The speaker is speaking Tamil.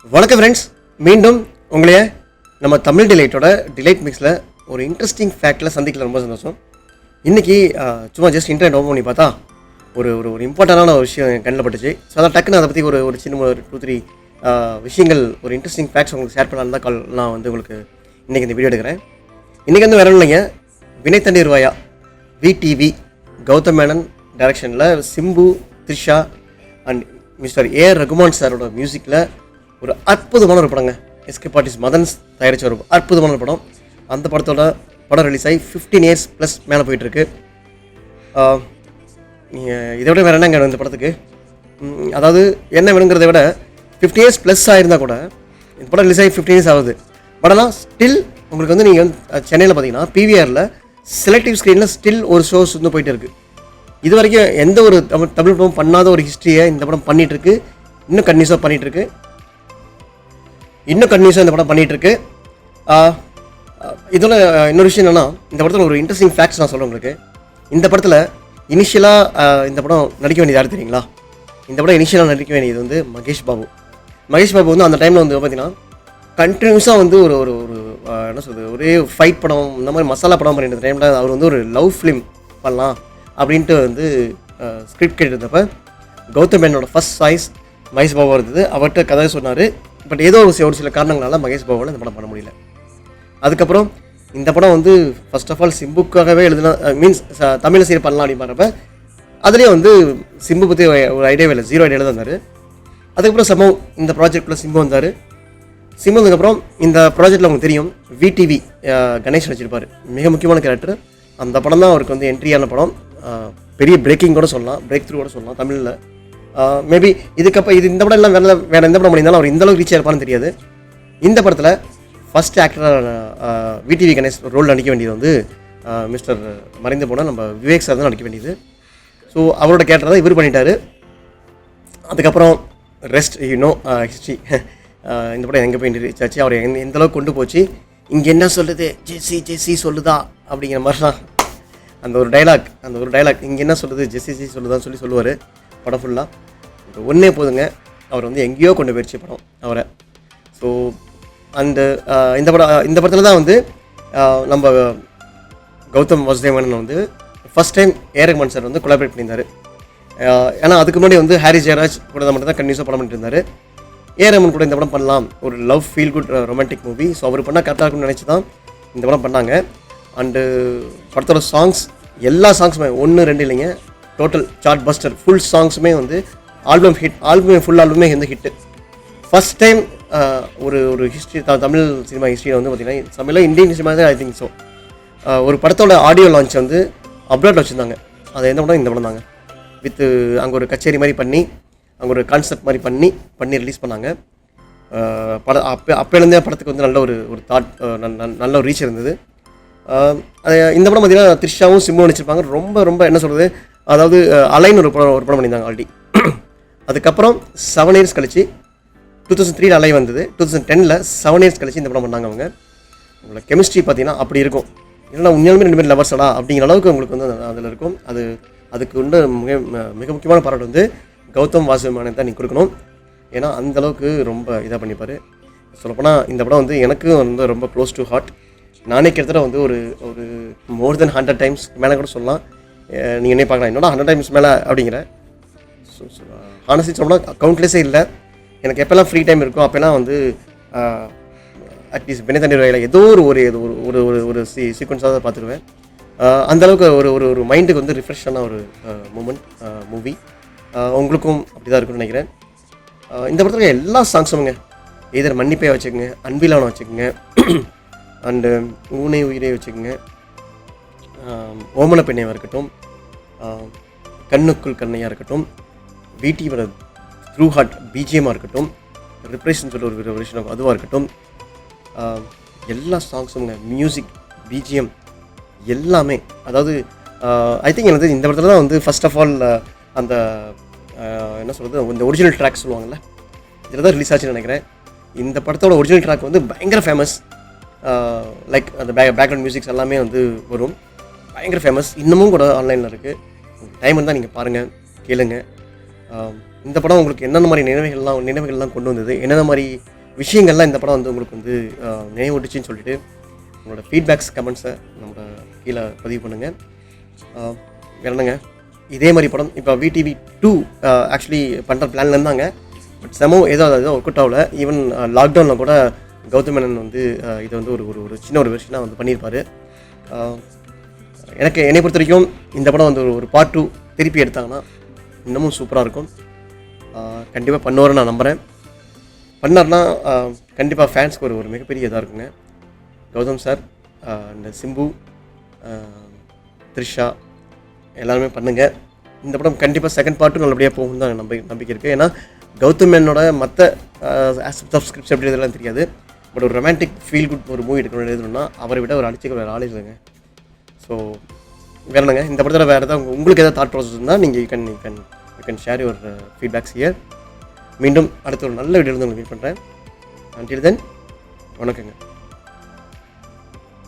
வணக்கம் ஃப்ரெண்ட்ஸ், மீண்டும் உங்களைய நம்ம தமிழ் டிலைட்டோட டிலைட் மிக்ஸில் ஒரு இன்ட்ரெஸ்டிங் ஃபேக்டில் சந்திக்கல ரொம்ப சந்தோஷம். இன்றைக்கி சும்மா ஜஸ்ட் இன்டர்நெட் ஓப்பன் பண்ணி பார்த்தா ஒரு ஒரு ஒரு இம்பார்ட்டண்டான ஒரு விஷயம் என் கண்ணில் பட்டுச்சு. ஸோ அதான் டக்குன்னு அதை பற்றி ஒரு சின்ன ஒரு 2-3 விஷயங்கள், ஒரு இன்ட்ரெஸ்டிங் ஃபேக்ட்ஸ் உங்களுக்கு ஷேர் பண்ணலான்னு தான் நான் வந்து உங்களுக்கு இன்றைக்கி இந்த வீடியோ எடுக்கிறேன். இன்றைக்கி வந்து வேற இல்லைங்க, வினய் தண்ணீர் வாயா VTV கௌதம் மேனன் டைரக்ஷனில் சிம்பு, த்ரிஷா அண்ட் மிஸ்டர் ரகுமான் சாரோட மியூசிக்கில் ஒரு அற்புதமான ஒரு படங்க. எஸ்கே பார்ட்டிஸ் மதன்ஸ் தயாரித்த ஒரு அற்புதமான ஒரு படம். அந்த படம் ரிலீஸ் ஆகி 15 years ப்ளஸ் மேலே போயிட்டுருக்கு. நீங்கள் இதை விட வேறு என்னங்க இந்த படத்துக்கு, அதாவது என்ன வேணுங்கிறத விட 15 years ப்ளஸ் ஆகிருந்தால் கூட இந்த படம் ரிலீஸ் ஆகி 15 years ஆகுது. பட் ஆனால் ஸ்டில் உங்களுக்கு வந்து நீங்கள் வந்து சென்னையில் பார்த்தீங்கன்னா PVRல செலக்டிவ் ஸ்க்ரீனில் ஸ்டில் ஒரு ஷோஸ் வந்து போயிட்டு இருக்குது. இது வரைக்கும் எந்த ஒரு தமிழ் படம் பண்ணாத ஒரு ஹிஸ்ட்ரியை இந்த படம் பண்ணிகிட்ருக்கு. இன்னும் கன்டினியூஸாக பண்ணிகிட்ருக்கு. இந்த படம் பண்ணிகிட்ருக்கு. இதில் இன்னொரு விஷயம் என்னென்னா, இந்த படத்தில் ஒரு இன்ட்ரெஸ்டிங் ஃபேக்ட்ஸ் நான் சொல்கிறேன் உங்களுக்கு. இந்த படத்தில் இனிஷியலாக இந்த படம் நடிக்க வேண்டியது யார் தெரியுங்களா? இந்த படம் இனிஷியலாக நடிக்க வேண்டியது வந்து மகேஷ் பாபு வந்து அந்த டைமில் வந்து பார்த்தீங்கன்னா கண்டினியூஸாக வந்து ஒரு ஒரு ஒரு என்ன சொல்கிறது, ஒரே ஃபைட் படம், இந்த மாதிரி மசாலா படம் பண்ணிட்டு டைமில் அவர் வந்து ஒரு லவ் ஃபிலிம் பண்ணலாம் அப்படின்ட்டு வந்து ஸ்கிரிப்ட் கேட்டிருந்தப்ப கௌதம் மேனனோட ஃபர்ஸ்ட் சாய்ஸ் மகேஷ் பாபு இருந்தது. அவர்கிட்ட கதை சொன்னார். பட் ஏதோ ஒரு சில காரணங்களால மகேஷ் பாபுவால் இந்த படம் பண்ண முடியல. அதுக்கப்புறம் இந்த படம் வந்து ஃபர்ஸ்ட் ஆஃப் ஆல் சிம்புக்காகவே எழுதுனா, மீன்ஸ் தமிழ் சீரியல் பண்ணலாம் அப்படின்னு பண்ணுறப்ப அதுலேயே வந்து சிம்பு பற்றி ஒரு ஐடியாவே இல்லை, 0 ஐடியாவில் தான் இருந்தார். அதுக்கப்புறம் சம்பவம் இந்த ப்ராஜெக்டில் சிம்பு வந்தார். சிம்பு வந்ததுக்கப்புறம் இந்த ப்ராஜெக்டில் உங்களுக்கு தெரியும் VTV கணேஷ் நடிச்சிருப்பார், மிக முக்கியமான கேரக்டர். அந்த படம் தான் அவருக்கு வந்து என்ட்ரியான படம். பெரிய பிரேக்கிங் கூட சொல்லலாம், பிரேக் த்ரூ கூட சொல்லலாம் தமிழில். மேபி இதுக்கப்புறம் இந்த படம் எல்லாம் வேறு எந்த படம் பண்ணியிருந்தாலும் அவர் இந்தளவுக்கு ரீச் ஆயிருப்பான்னு தெரியாது. இந்த படத்தில் ஃபஸ்ட் ஆக்டராக VTV கணேஷ் ரோல் நடிக்க வேண்டியது வந்து மிஸ்டர் மறைந்து போனால் நம்ம விவேக் சார் தான் நடிக்க வேண்டியது. ஸோ அவரோட கேரக்டர் தான் இவர் பண்ணிட்டார். அதுக்கப்புறம் ரெஸ்ட் ஹிஸ்ட்ரி. இந்த படம் எங்கே போய் ரீச் ஆச்சு, அவர் எந்தளவுக்கு கொண்டு போச்சு, இங்கே என்ன சொல்லுது ஜெஸ்ஸி சொல்லுதா அப்படிங்கிற மாதிரி தான் அந்த ஒரு டைலாக் இங்கே என்ன சொல்லுது ஜெஸ்ஸி சொல்லுதான்னு சொல்லுவார் படம் ஃபுல்லாக. இது ஒன்றே போதுங்க, அவர் வந்து எங்கேயோ கொண்டு போயிடுச்சு படம் அவரை. ஸோ இந்த படத்தில் தான் வந்து நம்ம கௌதம் வாசுதேவன் வந்து ஃபஸ்ட் டைம் ரகுமான் சார் வந்து கொலாபரேட் பண்ணியிருந்தார். ஏன்னா அதுக்கு முன்னாடி வந்து ஹாரி ஜெயராஜ் கூட மட்டும் தான் கண்டினியூஸாக படம் பண்ணிட்டு இருந்தார். ரகுமான் கூட இந்த படம் பண்ணலாம், ஒரு love feel good romantic movie. So அவர் பண்ணால் கரெக்டாக இருக்கும்னு நினச்சி தான் இந்த படம் பண்ணாங்க. அண்டு படத்தோட சாங்ஸ், எல்லா சாங்ஸுமே 1-2 இல்லைங்க, டோட்டல் சார்ட் பஸ்டர். ஃபுல் சாங்ஸுமே வந்து ஃபுல் ஆல்பமே வந்து ஹிட்டு. ஃபஸ்ட் டைம் ஒரு ஹிஸ்ட்ரி, தமிழ் சினிமா ஹிஸ்ட்ரியில் வந்து பார்த்திங்கன்னா, தமிழில் இந்தியன் சினிமா தான் ஐ திங்க் ஸோ, ஒரு படத்தோட ஆடியோ லான்ச் வந்து அப்ராட் வச்சுருந்தாங்க. அது எந்த படம்? இந்த படம் தாங்க. வித்து அங்கே ஒரு கச்சேரி மாதிரி பண்ணி, அங்கே ஒரு கான்செப்ட் மாதிரி பண்ணி ரிலீஸ் பண்ணாங்க. படம் அப்போலேருந்தே படத்துக்கு வந்து நல்ல ஒரு தாட், நல்ல ஒரு ரீச் இருந்தது. இந்த படம் பார்த்திங்கன்னா த்ரிஷாவும் சிம்புவும் நடிச்சிருப்பாங்க. ரொம்ப என்ன சொல்கிறது, அதாவது அலைன் ஒரு படம் பண்ணியிருந்தாங்க ஆல்ரெடி. அதுக்கப்புறம் 7 years கழிச்சு 2003 அலை வந்தது. 2010 7 years கழிச்சு இந்த படம் பண்ணாங்க. உங்களோட கெமிஸ்ட்ரி பார்த்தீங்கன்னா அப்படி இருக்கும். இல்லைனா உண்மையாலுமே 2 பேரும் லவர்ஸடா அப்படிங்கிற அளவுக்கு உங்களுக்கு வந்து அதில் இருக்கும். அதுக்கு வந்து மிக முக்கியமான பாராட்டு வந்து கௌதம் வாசுதேவன் தான் நீங்கள் கொடுக்கணும். ஏன்னா அந்தளவுக்கு ரொம்ப இதாக பண்ணிப்பார். சொல்லப்போனால் இந்த படம் வந்து எனக்கு வந்து ரொம்ப க்ளோஸ் டு ஹார்ட். நானே கிட்டத்தட்ட வந்து ஒரு மோர் தென் 100 times மேலே கூட சொல்லலாம். நீங்கள் என்ன பார்க்கலாம், என்னோட 100 times மேலே அப்படிங்கிற. ஸோ ஹானஸ்ட்லி சொல்லலாம் கவுண்ட்லெஸ்ஸே இல்லை. எனக்கு எப்போல்லாம் ஃப்ரீ டைம் இருக்கும் அப்போல்லாம் வந்து அட்லீஸ்ட் வினய் தண்ணீர் வாயில ஏதோ ஒரு சீக்வன்ஸாக தான் பார்த்துருவேன். அந்தளவுக்கு ஒரு மைண்டுக்கு வந்து ரிஃப்ரெஷ்ஷான ஒரு மூவி. உங்களுக்கும் அப்படி தான் இருக்குன்னு நினைக்கிறேன். இந்த படத்தில் எல்லா சாங்ஸுமுங்க, எதர் மன்னிப்பே வச்சுக்கோங்க, அன்பிலான வச்சுக்கோங்க, அண்டு ஊனை உயிரே வச்சுக்கோங்க, ஓமன பெண்ணையாக இருக்கட்டும், கண்ணுக்குள் கண்ணையாக இருக்கட்டும், VTV த்ரூ ஹார்ட் BGMமாக இருக்கட்டும், ரிப்ரேஷன் சொல்ல ஒரு விஷயம் அதுவாக இருக்கட்டும், எல்லா சாங்ஸுங்க, மியூசிக், BGM எல்லாமே. அதாவது ஐ திங்க் எனக்கு இந்த படத்தில் தான் வந்து ஃபர்ஸ்ட் ஆஃப் ஆல் அந்த என்ன சொல்கிறது, இந்த ஒரிஜினல் ட்ராக் சொல்லுவாங்கள்ல, இதில் தான் ரிலீஸ் ஆச்சுன்னு நினைக்கிறேன். இந்த படத்தோட ஒரிஜினல் ட்ராக் வந்து பயங்கர ஃபேமஸ். லைக் அந்த பேக்ரவுண்ட் மியூசிக்ஸ் எல்லாமே வந்து வரும், பயங்கர ஃபேமஸ். இன்னமும் கூட ஆன்லைனில் இருக்குது. டைம் இருந்தால் நீங்கள் பாருங்கள், கேளுங்க. இந்த படம் உங்களுக்கு என்னென்ன மாதிரி நினைவுகள்லாம் கொண்டு வந்தது, என்னென்ன மாதிரி விஷயங்கள்லாம் இந்த படம் வந்து உங்களுக்கு வந்து நினைவூட்டுச்சுன்னு சொல்லிட்டு உங்களோட ஃபீட்பேக்ஸ் கமெண்ட்ஸை நம்மளோட கீழே பதிவு பண்ணுங்கள். வேறணுங்க இதே மாதிரி படம் இப்போ VTV 2 ஆக்சுவலி பண்ணுற பிளான்ல இருந்தாங்க. பட் ஏதோ ஒர்க் அவுட் ஆகல. ஈவன் லாக்டவுனில் கூட கௌதம் மேனன் வந்து இதை வந்து ஒரு சின்ன ஒரு வெர்ஷனாக வந்து பண்ணியிருப்பார். என்னை பொறுத்த வரைக்கும் இந்த படம் வந்து ஒரு பார்ட் 2 திருப்பி எடுத்தாங்கன்னா இன்னமும் சூப்பராக இருக்கும். கண்டிப்பாக பண்ணுவார்னு நான் நம்புகிறேன். பண்ணார்னா கண்டிப்பாக ஃபேன்ஸ்க்கு ஒரு மிகப்பெரிய இதாக இருக்குங்க. கௌதம் சார், இந்த சிம்பு, த்ரிஷா எல்லாருமே பண்ணுங்கள். இந்த படம் கண்டிப்பாக செகண்ட் பார்ட்டும் நல்லபடியாக போகும் தான் நம்பிக்கை இருக்குது. ஏன்னா கௌதம் மேனனோட மற்ற ஆஸ்பெக்ட்ஸ் ஆஃப் ஸ்கிரிப்ட்ஸ் எப்படி இதெல்லாம் தெரியாது. பட் ஒரு ரொமான்டிக் ஃபீல் குட் ஒரு மூவி எடுக்கணும்னு எழுதணும்னா அவரை விட ஒரு அடிச்சுக்க வேறு ஆள் இல்லைங்க. ஸோ வேறணுங்க இந்த படத்தில் வேறு ஏதாவது உங்களுக்கு ஏதாவது தாட் ப்ராசஸ் இருந்தால் நீங்கள் you can share your feedbacks here. மீண்டும் அடுத்த ஒரு நல்ல வீடியோ வந்து உங்களுக்கு மீட் பண்ணுறேன். அன்டில் தென் வணக்கங்க.